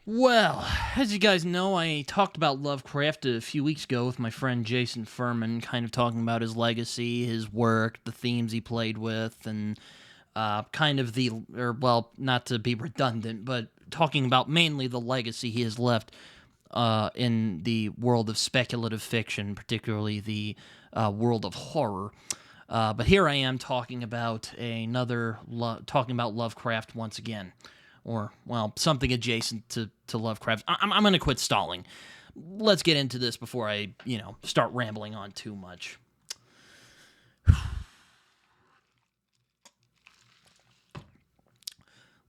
Well, as you guys know, I talked about Lovecraft a few weeks ago with my friend Jason Furman, kind of talking about his legacy, his work, the themes he played with, and kind of not to be redundant, but talking about mainly the legacy he has left in the world of speculative fiction, particularly the world of horror. But here I am talking about talking about Lovecraft once again, or well, something adjacent to Lovecraft. I'm going to quit stalling. Let's get into this before I start rambling on too much.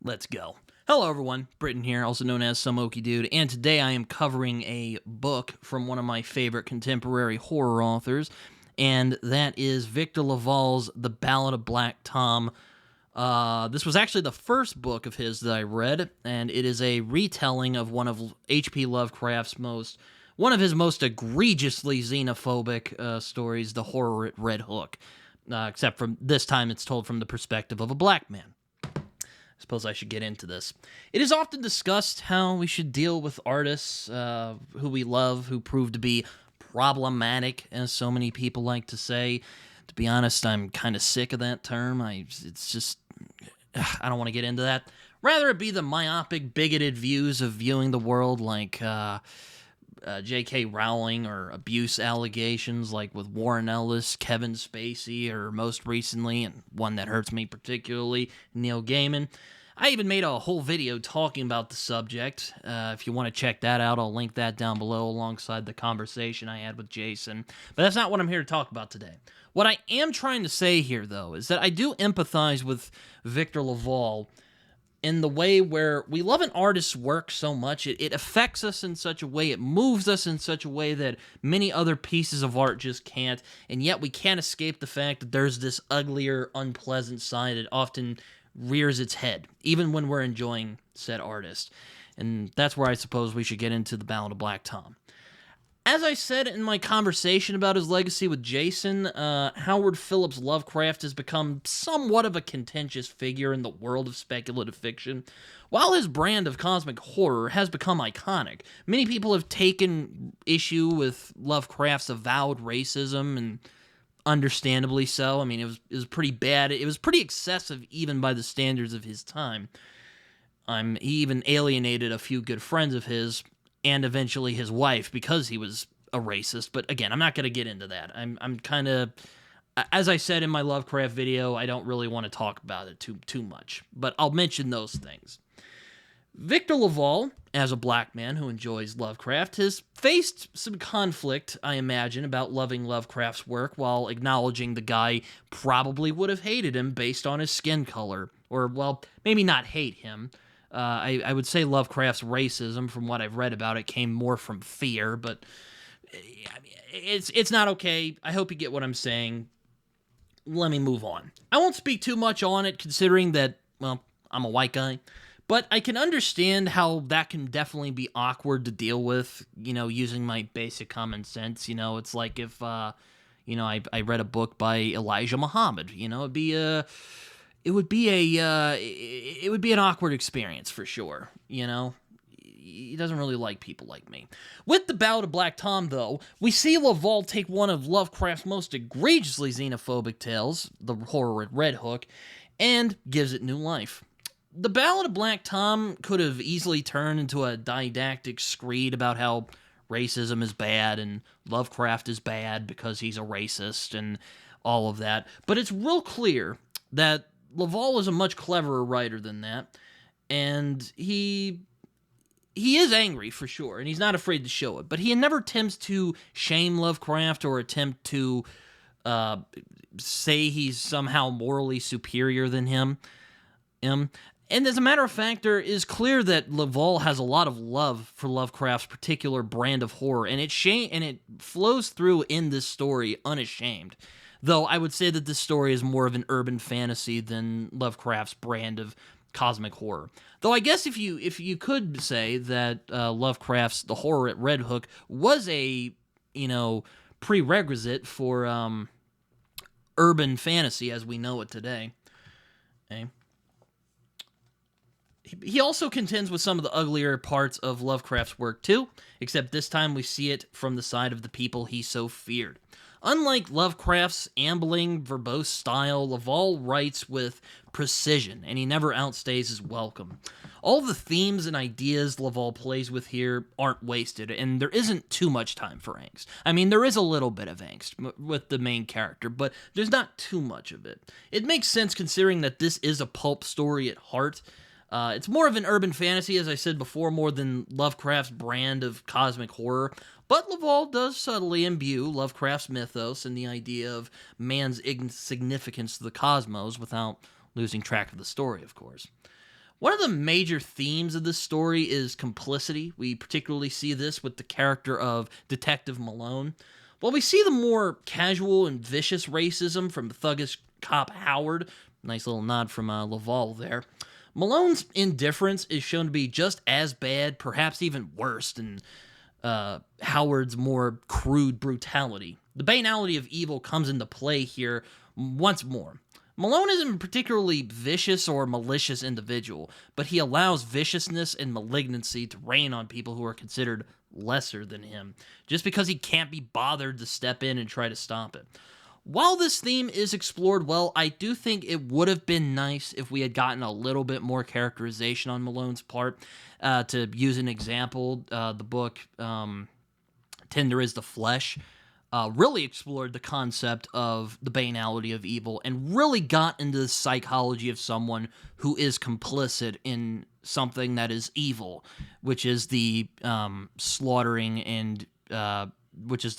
Let's go. Hello, everyone. Britton here, also known as Some Okie Dude, and today I am covering a book from one of my favorite contemporary horror authors, and that is Victor LaValle's The Ballad of Black Tom. This was actually the first book of his that I read, and it is a retelling of one of H.P. Lovecraft's one of his most egregiously xenophobic stories, The Horror at Red Hook. Except from this time, it's told from the perspective of a black man. I suppose I should get into this. It is often discussed how we should deal with artists who we love, who prove to be problematic, as so many people like to say. To be honest, I'm kind of sick of that term. I don't want to get into that. Rather it be the myopic, bigoted views of viewing the world like J.K. Rowling, or abuse allegations like with Warren Ellis, Kevin Spacey, or most recently, and one that hurts me particularly, Neil Gaiman. I even made a whole video talking about the subject. If you want to check that out, I'll link that down below alongside the conversation I had with Jason. But that's not what I'm here to talk about today. What I am trying to say here, though, is that I do empathize with Victor LaValle in the way where we love an artist's work so much, it affects us in such a way, it moves us in such a way that many other pieces of art just can't, and yet we can't escape the fact that there's this uglier, unpleasant side that often rears its head, even when we're enjoying said artist. And that's where I suppose we should get into the Ballad of Black Tom. As I said in my conversation about his legacy with Jason, Howard Phillips Lovecraft has become somewhat of a contentious figure in the world of speculative fiction. While his brand of cosmic horror has become iconic, many people have taken issue with Lovecraft's avowed racism, and understandably so. I mean, it was pretty bad. It was pretty excessive even by the standards of his time. He even alienated a few good friends of his, and eventually his wife, because he was a racist. But again, I'm not going to get into that. I'm kind of, as I said in my Lovecraft video, I don't really want to talk about it too much. But I'll mention those things. Victor LaValle, as a black man who enjoys Lovecraft, has faced some conflict, I imagine, about loving Lovecraft's work while acknowledging the guy probably would have hated him based on his skin color. Or, well, maybe not hate him. I would say Lovecraft's racism, from what I've read about it, came more from fear, but it's not okay. I hope you get what I'm saying. Let me move on. I won't speak too much on it, considering that, well, I'm a white guy. But I can understand how that can definitely be awkward to deal with, using my basic common sense. It's like if, I read a book by Elijah Muhammad. It would be an awkward experience for sure. He doesn't really like people like me. With the Ballad of Black Tom, though, we see LaValle take one of Lovecraft's most egregiously xenophobic tales, The Horror at Red Hook, and gives it new life. The Ballad of Black Tom could have easily turned into a didactic screed about how racism is bad and Lovecraft is bad because he's a racist and all of that. But it's real clear that LaValle is a much cleverer writer than that, and he is angry for sure, and he's not afraid to show it. But he never attempts to shame Lovecraft or attempt to say he's somehow morally superior than him. And as a matter of fact, there is clear that LaValle has a lot of love for Lovecraft's particular brand of horror, and it flows through in this story unashamed. Though I would say that this story is more of an urban fantasy than Lovecraft's brand of cosmic horror. Though I guess if you could say that Lovecraft's The Horror at Red Hook was a prerequisite for urban fantasy as we know it today. Okay. He also contends with some of the uglier parts of Lovecraft's work too, except this time we see it from the side of the people he so feared. Unlike Lovecraft's ambling, verbose style, LaValle writes with precision, and he never outstays his welcome. All the themes and ideas LaValle plays with here aren't wasted, and there isn't too much time for angst. I mean, there is a little bit of angst with the main character, but there's not too much of it. It makes sense considering that this is a pulp story at heart. It's more of an urban fantasy, as I said before, more than Lovecraft's brand of cosmic horror, but LaValle does subtly imbue Lovecraft's mythos and the idea of man's insignificance to the cosmos without losing track of the story, of course. One of the major themes of this story is complicity. We particularly see this with the character of Detective Malone. While we see the more casual and vicious racism from the thuggish cop Howard, nice little nod from LaValle there, Malone's indifference is shown to be just as bad, perhaps even worse than Howard's more crude brutality. The banality of evil comes into play here once more. Malone isn't a particularly vicious or malicious individual, but he allows viciousness and malignancy to reign on people who are considered lesser than him, just because he can't be bothered to step in and try to stop it. While this theme is explored well, I do think it would have been nice if we had gotten a little bit more characterization on Malone's part. To use an example, the book Tender is the Flesh really explored the concept of the banality of evil and really got into the psychology of someone who is complicit in something that is evil, which is the slaughtering and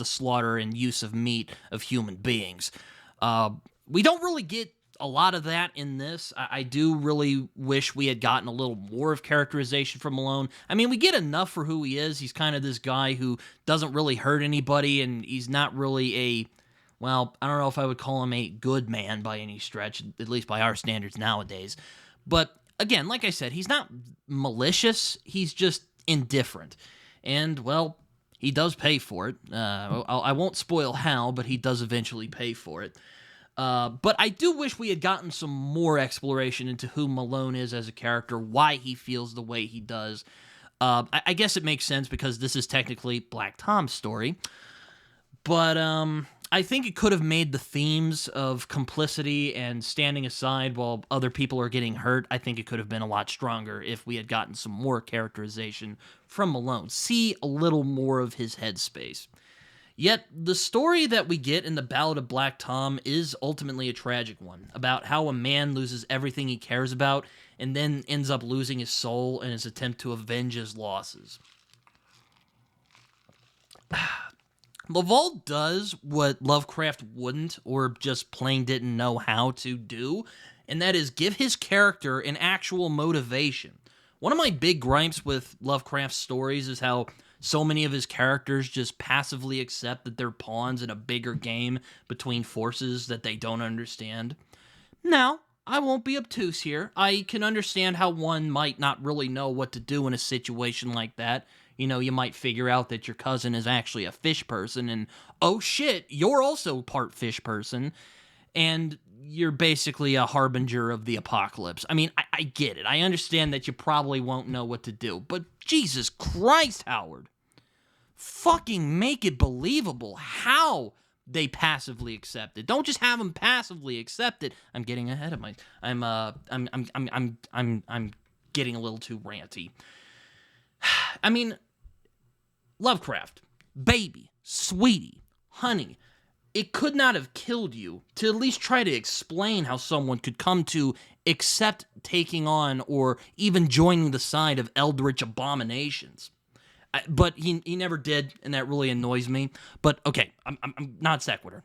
slaughter and use of meat of human beings. We don't really get a lot of that in this. I do really wish we had gotten a little more of characterization from Malone. I mean, we get enough for who he is. He's kind of this guy who doesn't really hurt anybody, and he's not really I don't know if I would call him a good man by any stretch, at least by our standards nowadays. But again, like I said, he's not malicious. He's just indifferent. And, well, he does pay for it. I won't spoil how, but he does eventually pay for it. But I do wish we had gotten some more exploration into who Malone is as a character, why he feels the way he does. I guess it makes sense because this is technically Black Tom's story. But I think it could have made the themes of complicity and standing aside while other people are getting hurt, I think it could have been a lot stronger if we had gotten some more characterization from Malone. See a little more of his headspace. Yet, the story that we get in the Ballad of Black Tom is ultimately a tragic one, about how a man loses everything he cares about and then ends up losing his soul in his attempt to avenge his losses. LaValle does what Lovecraft wouldn't, or just plain didn't know how to do, and that is give his character an actual motivation. One of my big gripes with Lovecraft's stories is how so many of his characters just passively accept that they're pawns in a bigger game between forces that they don't understand. Now, I won't be obtuse here. I can understand how one might not really know what to do in a situation like that. You know, you might figure out that your cousin is actually a fish person, and oh shit, you're also part fish person, and you're basically a harbinger of the apocalypse. I mean, I get it. I understand that you probably won't know what to do, but Jesus Christ, Howard. Fucking make it believable how they passively accept it. Don't just have them passively accept it. I'm getting ahead of my. I'm getting a little too ranty. I mean, Lovecraft, baby, sweetie, honey. It could not have killed you to at least try to explain how someone could come to accept taking on or even joining the side of eldritch abominations. But he never did, and that really annoys me. But okay, I'm not sequitur.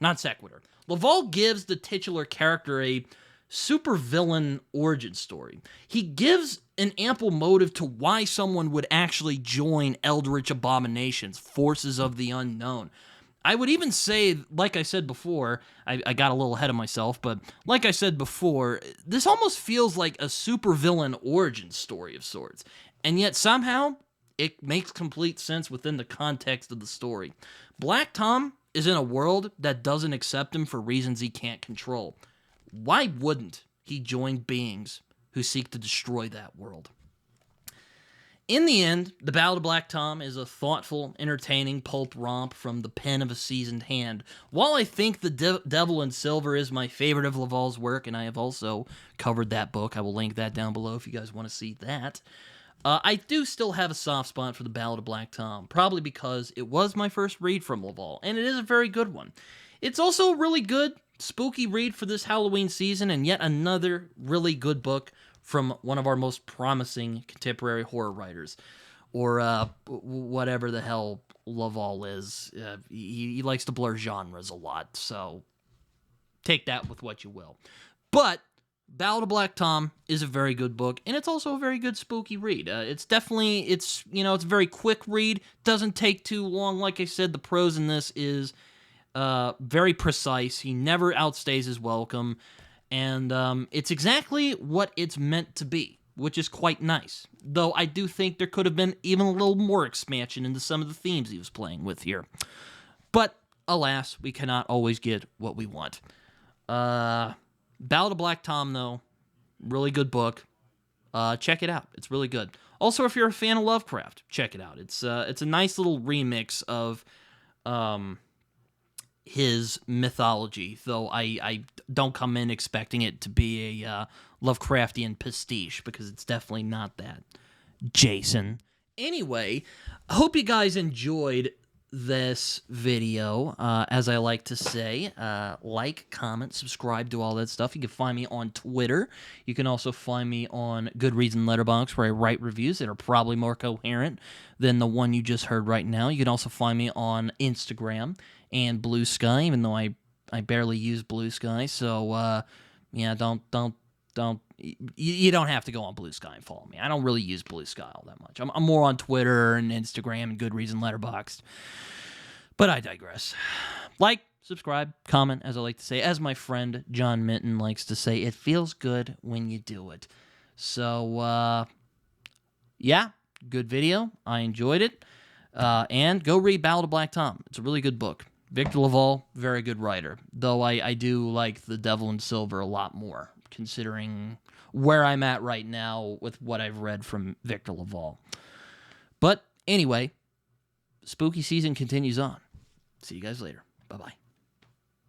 LaValle gives the titular character a supervillain origin story. He gives an ample motive to why someone would actually join eldritch abominations, forces of the unknown. I would even say, like I said before, I got a little ahead of myself, but like I said before, this almost feels like a supervillain origin story of sorts. And yet somehow, it makes complete sense within the context of the story. Black Tom is in a world that doesn't accept him for reasons he can't control. Why wouldn't he join beings who seek to destroy that world? In the end, The Ballad of Black Tom is a thoughtful, entertaining pulp romp from the pen of a seasoned hand. While I think The Devil in Silver is my favorite of LaValle's work, and I have also covered that book, I will link that down below if you guys want to see that, I do still have a soft spot for The Ballad of Black Tom, probably because it was my first read from LaValle, and it is a very good one. It's also a really good, spooky read for this Halloween season, and yet another really good book from one of our most promising contemporary horror writers, or whatever the hell LaValle is. He likes to blur genres a lot, so take that with what you will. But Ballad of Black Tom is a very good book, and it's also a very good spooky read. It's a very quick read, doesn't take too long. Like I said, the prose in this is very precise. He never outstays his welcome. And it's exactly what it's meant to be, which is quite nice. Though I do think there could have been even a little more expansion into some of the themes he was playing with here. But, alas, we cannot always get what we want. Ballad of Black Tom, though, really good book. Check it out. It's really good. Also, if you're a fan of Lovecraft, check it out. It's a nice little remix of his mythology, though I don't come in expecting it to be a Lovecraftian pastiche, because it's definitely not that. Jason. Anyway, I hope you guys enjoyed this video. As I like to say, like, comment, subscribe, do all that stuff. You can find me on Twitter. You can also find me on Goodreads and Letterboxd, where I write reviews that are probably more coherent than the one you just heard right now. You can also find me on Instagram and Blue Sky, even though I barely use Blue Sky. So yeah, you don't have to go on Blue Sky and follow me. I don't really use Blue Sky all that much. I'm more on Twitter and Instagram and Goodreads and Letterboxd. But I digress. Like, subscribe, comment, as I like to say. As my friend John Minton likes to say, it feels good when you do it. So, yeah, good video. I enjoyed it. And go read Ballad of Black Tom. It's a really good book. Victor LaValle, very good writer. Though I do like The Devil in Silver a lot more, considering where I'm at right now with what I've read from Victor LaValle. But anyway, spooky season continues on. See you guys later. Bye-bye.